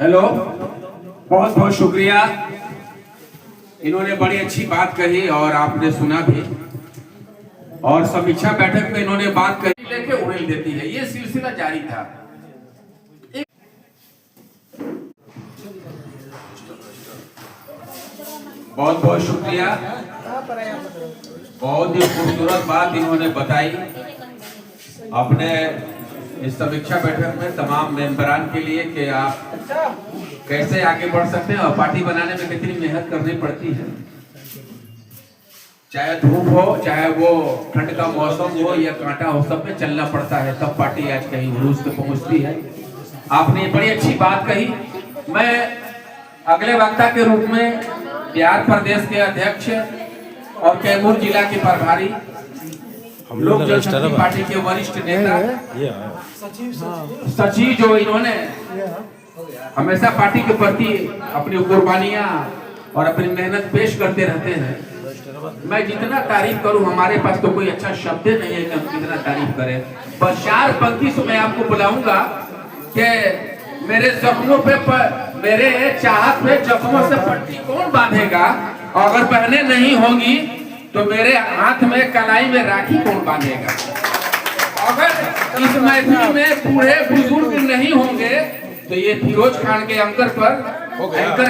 Hello, बहुत बहुत शुक्रिया। इन्होंने बड़ी अच्छी बात कही और आपने सुना भी, और समीक्षा बैठक में इन्होंने बात कही लेके उड़ेल देती है, ये सिलसिला जारी था। बहुत बहुत शुक्रिया। बहुत ही खूबसूरत बात इन्होंने बताई अपने इस समीक्षा बैठक में तमाम मेंबरान के लिए कि आप कैसे आगे बढ़ सकते हैं और पार्टी बनाने में कितनी मेहनत करनी पड़ती है। चाहे धूप हो, चाहे वो ठंड का मौसम हो या कांटा हो, सब में चलना पड़ता है, तब पार्टी आज कहीं उरूज पे पहुंचती है। आपने बड़ी अच्छी बात कही। मैं अगले वक्ता के रूप में बिहार प्रदेश के अध्यक्ष और कैमूर जिला के प्रभारी लोक जनशक्ति पार्टी के वरिष्ठ नेता सचिव जो इन्होंने हमेशा पार्टी के प्रति अपनी कुर्बानियां और अपनी मेहनत पेश करते रहते हैं। मैं जितना तारीफ करूं, हमारे पास तो कोई अच्छा शब्द नहीं है कि हम कितना तारीफ करें। बस 4 पंक्ति से मैं आपको बुलाऊंगा कि मेरे जख्मों पे मेरे चाहत पे जख्मों से पट्टी कौन बांधेगा, और अगर बहनें नहीं होंगी तो मेरे हाथ में कलाई में राखी कौन बांधेगा। अगर इस महफिल में बूढ़े बुजुर्ग नहीं होंगे तो ये फिरोज खान के एंकर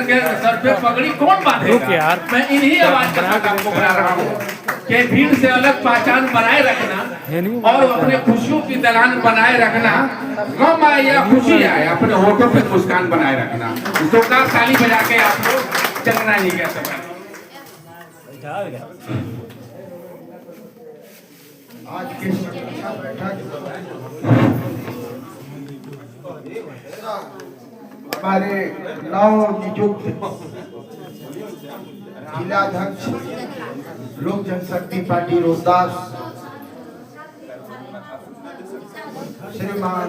के सर पे पगड़ी कौन बांधेगा। मैं इन्हीं आवाज के साथ आपको बता रहा हूँ कि भीड़ से अलग पहचान बनाए रखना और अपने खुशियों की दलान बनाए रखना, गम आए या खुशी आए अपने होठों पे मुस्कान बनाए रखना। तो का ताली बजा के आप लोग चलना ही कहते। आज की समीक्षा बैठक हमारे नवनियुक्त जिलाध्यक्ष लोक जनशक्ति पार्टी रोहतास श्रीमान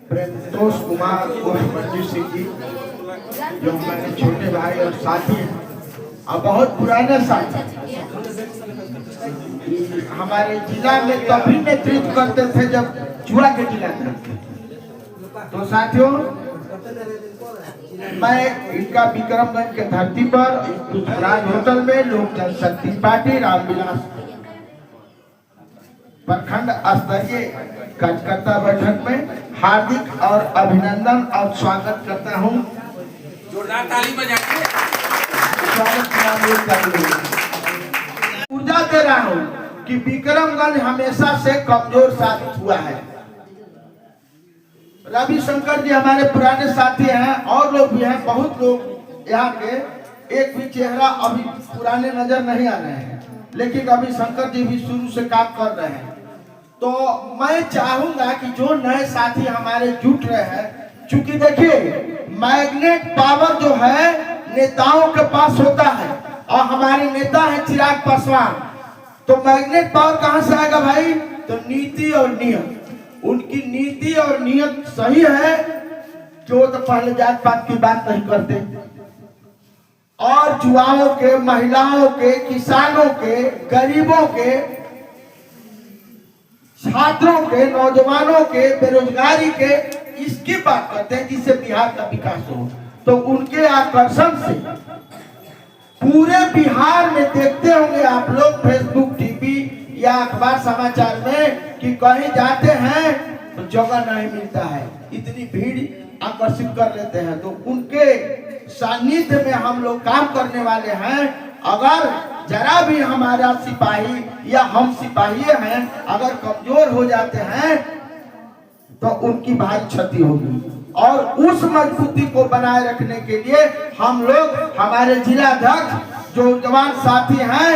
प्रेमतोष कुमार और मंजू सिंह जी, जो हमारे छोटे भाई और साथी हैं और बहुत पुराने साथी, हमारे जिला में तभी नेतृत्व करते थे जब जुआ के जिला थे। तो साथियों, मैं इनका विक्रमगंज के धरती पर पुष्पराज होटल में लोक जनशक्ति पार्टी रामविलास प्रखंड स्तरीय कार्यकर्ता बैठक में हार्दिक और अभिनंदन और स्वागत करता हूं। जोरदार ताली बजाइए। ऊर्जा दे रहा हूं कि विक्रमगंज हमेशा से कमजोर साबित हुआ है। रविशंकर जी हमारे पुराने साथी हैं और लोग भी हैं, बहुत लोग यहाँ के, एक भी चेहरा अभी पुराने नजर नहीं आ रहे हैं, लेकिन रविशंकर जी भी शुरू से काम कर रहे हैं। तो मैं चाहूंगा कि जो नए साथी हमारे जुट रहे हैं, चूंकि देखिए मैग्नेट पावर जो है नेताओं के पास होता है और हमारे नेता है चिराग पासवान, तो मैग्नेट पावर कहां से आएगा भाई? तो नीति और नियत, उनकी नीति और नियत सही है, जो तो पहले जात पात की बात नहीं करते और युवाओं के, महिलाओं के, किसानों के, गरीबों के, छात्रों के, नौजवानों के, बेरोजगारी के, इसकी बात करते हैं जिससे बिहार का विकास हो। तो उनके आकर्षण से पूरे बिहार में देखते होंगे आप लोग फेसबुक, टीवी या अखबार समाचार में कि कहीं जाते हैं तो जगह नहीं मिलता है, इतनी भीड़ आकर्षित कर लेते हैं। तो उनके सानिध्य में हम लोग काम करने वाले हैं। अगर जरा भी हमारा सिपाही या हम सिपाही हैं अगर कमजोर हो जाते हैं तो उनकी भारी क्षति होगी, और उस मजबूती को बनाए रखने के लिए हम लोग, हमारे जिलाध्यक्ष जो जवान साथी हैं,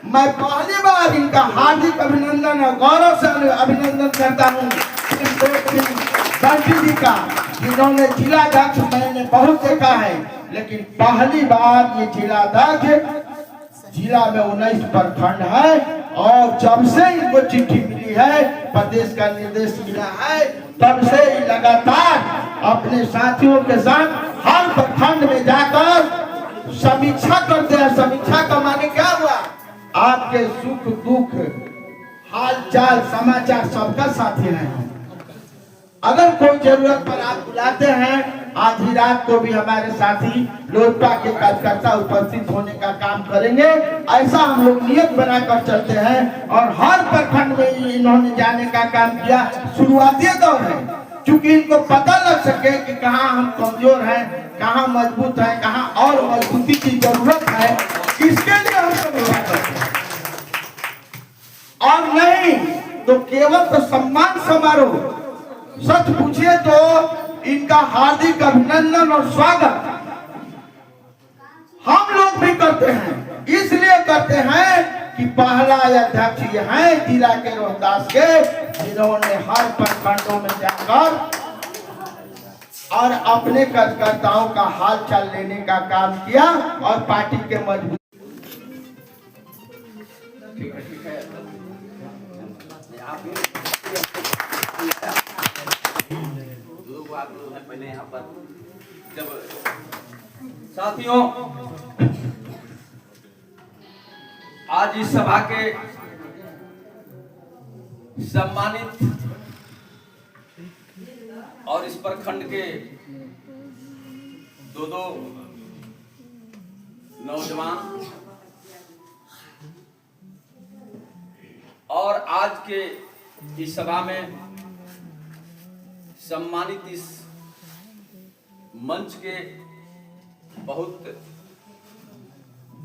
मैं पहली बार इनका हार्दिक अभिनंदन और गौरव से अभिनंदन करता हूँ बंटी जी का, जिन्होंने जिलाध्यक्ष मैंने बहुत देखा है, लेकिन पहली बार ये जिलाध्यक्ष, जिला में 19 प्रखंड है, और जब से इनको चिट्ठी मिली है, प्रदेश का निर्देश मिला है, तब से लगातार अपने साथियों के साथ हर प्रखंड में जाकर समीक्षा करते हैं। समीक्षा का माने क्या हुआ? आपके सुख दुख, हाल चाल, समाचार सबका साथी हैं। अगर कोई जरूरत पर आप बुलाते हैं, आधी रात को भी हमारे साथी लोजपा के कार्यकर्ता उपस्थित होने का काम करेंगे। ऐसा हम लोग नियत बनाकर चलते हैं और हर प्रखंड में इन्होंने जाने का काम किया। शुरुआती दौर है, क्योंकि इनको पता लग सके कि कहाँ हम कमजोर हैं, कहाँ मजबूत हैं, कहाँ और मजबूती की जरूरत है। इसके लिए हम सब करते हैं और नहीं तो केवल तो सम्मान समारोह। सच पूछिए तो इनका हार्दिक अभिनंदन और स्वागत हम लोग भी करते हैं। इसलिए करते हैं कि पहला अध्यक्ष ये हैं जिला के रोहतास के, जिन्होंने हर प्रखंडों में जाकर और अपने कार्यकर्ताओं का हाल चाल लेने का काम किया और पार्टी के मजबूत। पहले यहाँ पर जब साथियों आज इस सभा के सम्मानित और इस प्रखंड के दो नौजवान और आज के इस सभा में सम्मानित इस मंच के बहुत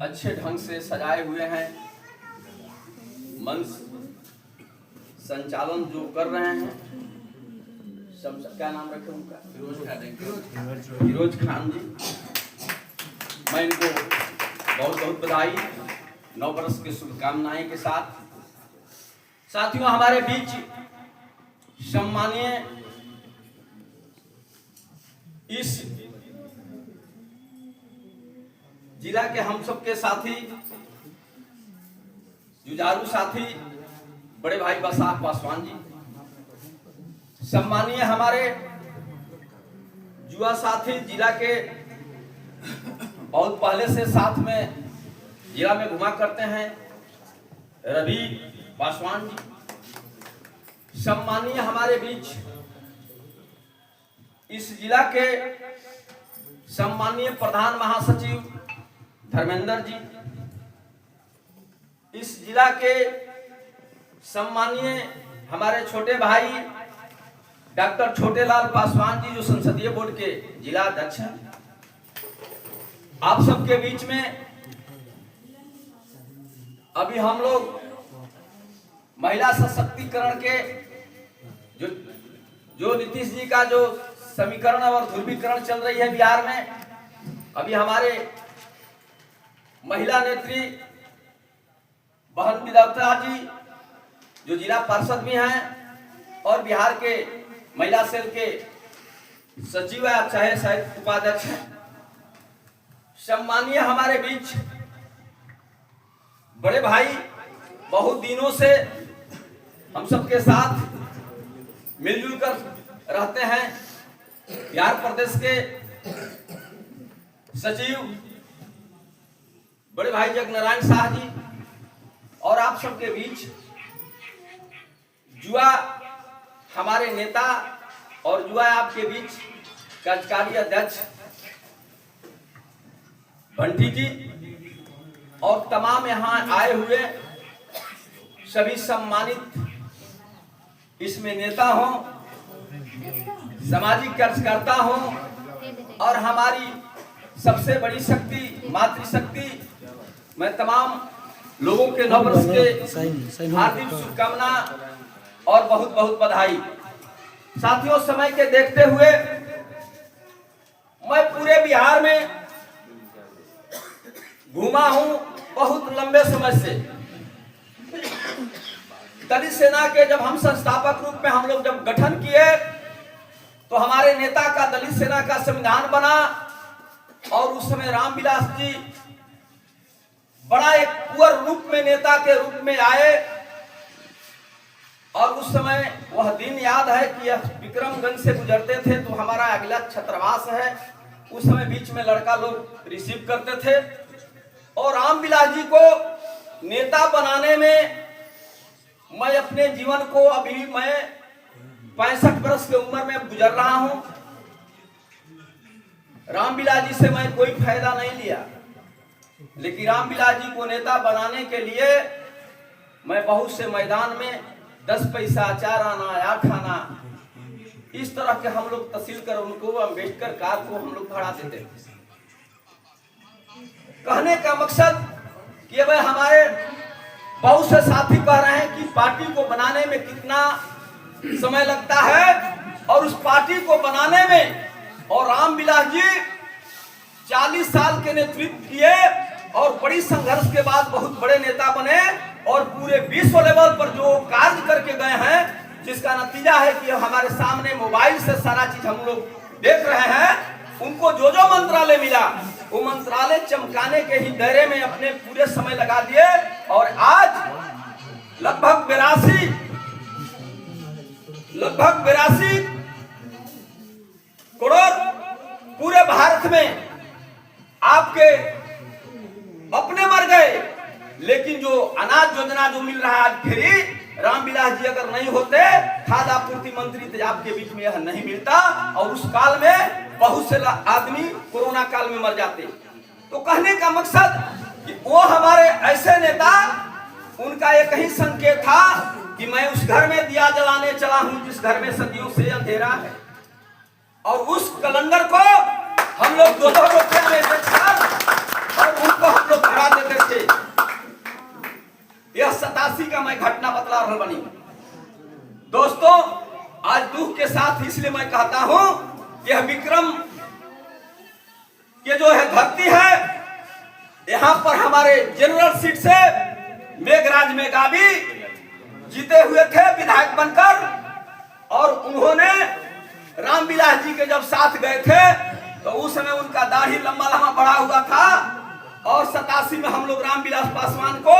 अच्छे ढंग से सजाए हुए हैं। मंच संचालन जो कर रहे हैं, क्या नाम रखे उनका, फिरोज खान जी, मैं इनको बहुत बहुत बधाई, 9 वर्ष की शुभकामनाएं के साथ। साथियों हमारे बीच सम्मानीय इस जिला के हम सबके साथी, जुझारू साथी बड़े भाई बसाख पासवान जी, सम्मानीय हमारे युवा साथी जिला के बहुत पहले से साथ में जिला में घुमा करते हैं, रवि पासवान जी, सम्मानीय हमारे बीच इस जिला के सम्मानीय प्रधान महासचिव धर्मेंद्र जी, इस जिला के सम्मानीय हमारे छोटे भाई डॉक्टर छोटेलाल पासवान जी जो संसदीय बोर्ड के जिला अध्यक्ष हैं। आप सबके बीच में अभी हम लोग महिला सशक्तिकरण के जो नीतीश जी का जो समीकरण और ध्रुवीकरण चल रही है बिहार में, अभी हमारे महिला नेत्री बहन विद्या जी जो जिला पार्षद भी हैं और बिहार के महिला सेल के सचिव है, चाहे शायद उपाध्यक्ष हैं। सम्मानीय हमारे बीच बड़े भाई बहुत दिनों से हम सबके साथ मिलजुल कर रहते हैं, बिहार प्रदेश के सचिव बड़े भाई जगनारायण शाह जी, और आप सबके बीच युवा हमारे नेता और युवा आपके बीच कार्यकारी अध्यक्ष बंटी जी और तमाम यहाँ आए हुए सभी सम्मानित इसमें नेता हों, सामाजिक कार्यकर्ता हों और हमारी सबसे बड़ी शक्ति मातृशक्ति, मैं तमाम लोगों के 9 वर्ष के हार्दिक शुभकामना और बहुत बहुत बधाई। साथियों समय के देखते हुए मैं पूरे बिहार में घूमा हूं बहुत लंबे समय से। दलित सेना के जब हम संस्थापक रूप में हम लोग जब गठन किए तो हमारे नेता का दलित सेना का संविधान बना और उस समय रामविलास जी बड़ा एक कुंवर रूप में नेता के रूप में आए और उस समय वह दिन याद है कि यह विक्रमगंज से गुजरते थे तो हमारा अगला छत्रवास है, उस समय बीच में लड़का लोग रिसीव करते थे और रामविलास जी को नेता बनाने में मैं अपने जीवन को अभी मैं 65 वर्ष की उम्र में गुजर रहा हूं। रामविलास जी से मैं कोई फायदा नहीं लिया, लेकिन रामविलास जी को नेता बनाने के लिए मैं बहुत से मैदान में 10 पैसा 4 आना 8 आना इस तरह के हम लोग तहसील कर उनको अम्बेडकर कार को हम लोग भाड़ा देते थे। कहने का मकसद कि भाई हमारे बहुत से साथी कह रहे हैं कि पार्टी को बनाने में कितना समय लगता है, और उस पार्टी को बनाने में और रामविलास जी 40 साल के नेतृत्व किए और बड़ी संघर्ष के बाद बहुत बड़े नेता बने और पूरे विश्व लेवल पर जो कार्य करके गए हैं, जिसका नतीजा है कि हमारे सामने मोबाइल से सारा चीज हम लोग देख रहे हैं। उनको जो जो मंत्रालय मिला वो मंत्रालय चमकाने के ही दायरे में अपने पूरे समय लगा दिए, और आज लगभग 82 करोड़ पूरे भारत में आपके अपने मर गए, लेकिन जो अनाज योजना जो मिल रहा है आज फ्री, रामविलास जी अगर नहीं होते खाद्य आपूर्ति मंत्री तो आपके बीच में यह नहीं मिलता, और उस काल में बहुत से आदमी कोरोना काल में मर जाते। तो कहने का मकसद कि वो हमारे ऐसे नेता, उनका एक ही संकेत था कि मैं उस घर में दिया जलाने चला हूं जिस घर में सदियों से अंधेरा है, और उस कैलेंडर को हम लोग 2-2 रुपया में बेचकर और उनको हम लोग भरा देते थे। यह 87 का मैं घटना बतला रहा बनी। दोस्तों, आज दुख के साथ इसलिए मैं कहता हूं, यह विक्रम के जो है धरती है, यहां पर हमारे जनरल सीट से मेघराज मेघावी जीते हुए थे विधायक बनकर, और उन्होंने रामविलास जी के जब साथ गए थे तो उस समय उनका दाढ़ी लंबा लंबा बढ़ा हुआ था, और 87 में हम लोग रामविलास पासवान को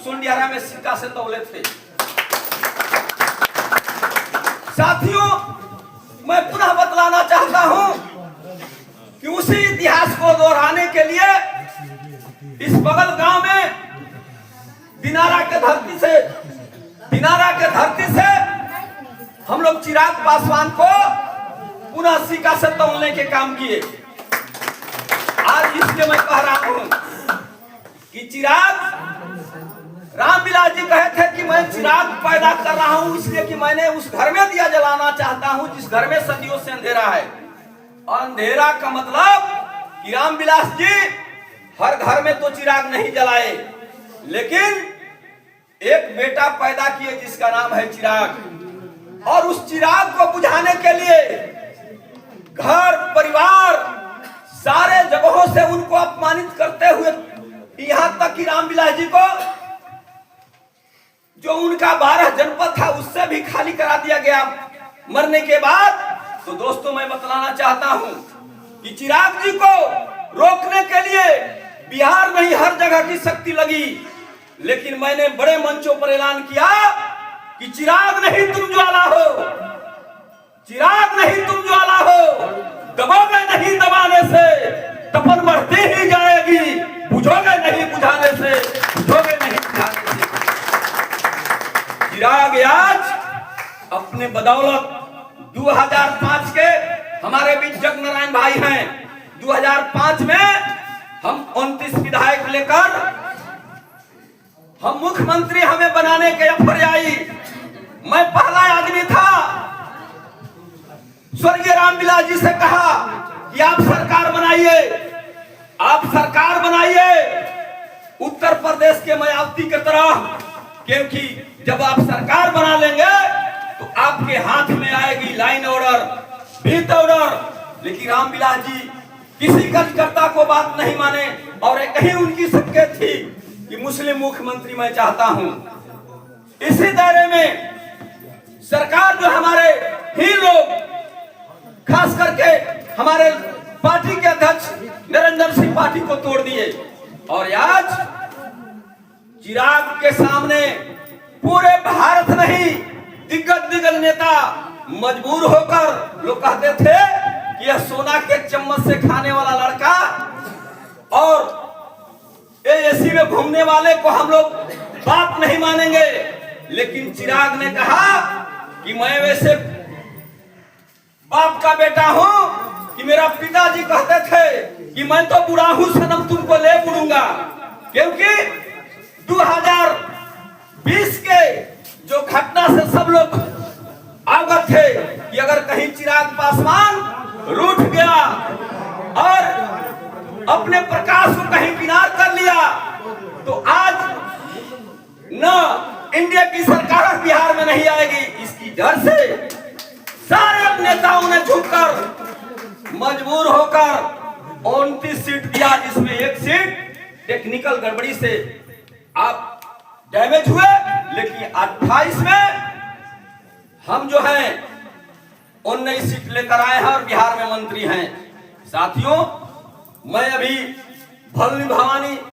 सुंडियारा में सिक्का से तौले थे। साथियों, मैं पुनः बतलाना चाहता हूं कि उसी इतिहास को दोहराने के लिए इस बगल गांव में दिनारा के धरती से हम लोग चिराग पासवान को पुनः सिक्का से तौलने के काम किए। आज इसलिए मैं कह रहा हूं कि चिराग, रामविलास जी कहे थे कि मैं चिराग पैदा कर रहा हूं इसलिए कि मैंने उस घर में दिया जलाना चाहता हूं जिस घर में सदियों से अंधेरा है। और अंधेरा का मतलब कि रामविलास जी हर घर में तो चिराग नहीं जलाए, लेकिन एक बेटा पैदा किए जिसका नाम है चिराग, और उस चिराग को बुझाने के लिए घर परिवार सारे जगहों से उनको अपमानित करते हुए यहां तक कि रामविलास जी को जो उनका 12 जनपद था उससे भी खाली करा दिया गया मरने के बाद। तो दोस्तों, मैं बतलाना चाहता हूं कि चिराग जी को रोकने के लिए बिहार में ही हर जगह की शक्ति लगी, लेकिन मैंने बड़े मंचों पर ऐलान किया कि चिराग नहीं तुम ज्वाला हो, चिराग नहीं तुम ज्वाला हो, दबाओगे नहीं दबाने से तपन बढ़ती ही जाएगी, बुझोगे नहीं बुझाने से, बुझोगे नहीं बुझाने से। चिराग आज अपने बदौलत 2005 के हमारे बीच जगनारायण भाई हैं, 2005 में हम 29 विधायक लेकर हम मुख्यमंत्री हमें बनाने के अफर आई। मैं पहला आदमी था, स्वर्गीय रामविलास जी से कहा कि आप सरकार बनाइए, आप सरकार बनाइए उत्तर प्रदेश के मायावती की तरह, क्योंकि जब आप सरकार बना लेंगे तो आपके हाथ में आएगी लाइन ऑर्डर, विथ ऑर्डर। लेकिन रामविलास जी किसी कार्यकर्ता को बात नहीं माने, और एक ही उनकी संकेत थी कि मुस्लिम मुख्यमंत्री मैं चाहता हूं। इसी दायरे में सरकार जो हमारे ही लोग, खास करके हमारे पार्टी के अध्यक्ष नरेंद्र सिंह पार्टी को तोड़ दिए, और आज चिराग के सामने पूरे भारत नहीं दिग्गज नेता मजबूर होकर, लोग कहते थे कि यह सोना के चम्मच से खाने वाला लड़का और एसी में घूमने वाले को हम लोग बात नहीं मानेंगे। लेकिन चिराग ने कहा कि मैं वैसे बाप का बेटा हूं कि मेरा पिताजी कहते थे कि मैं तो बुरा हूं सनम तुमको ले बुड़ूंगा, क्योंकि 2020 के जो घटना से सब लोग अवगत थे कि अगर कहीं चिराग पासवान रूठ गया और अपने प्रकाश को कहीं किनार कर लिया तो आज न इंडिया की सरकार बिहार में नहीं आएगी। इसकी डर से सारे नेताओं ने झुककर मजबूर होकर 29 सीट दिया, जिसमें एक सीट टेक्निकल गड़बड़ी से आप डैमेज हुए, लेकिन 28 में हम जो है 19 सीट लेकर आए हैं और बिहार में मंत्री हैं। साथियों, मैं अभी भवानी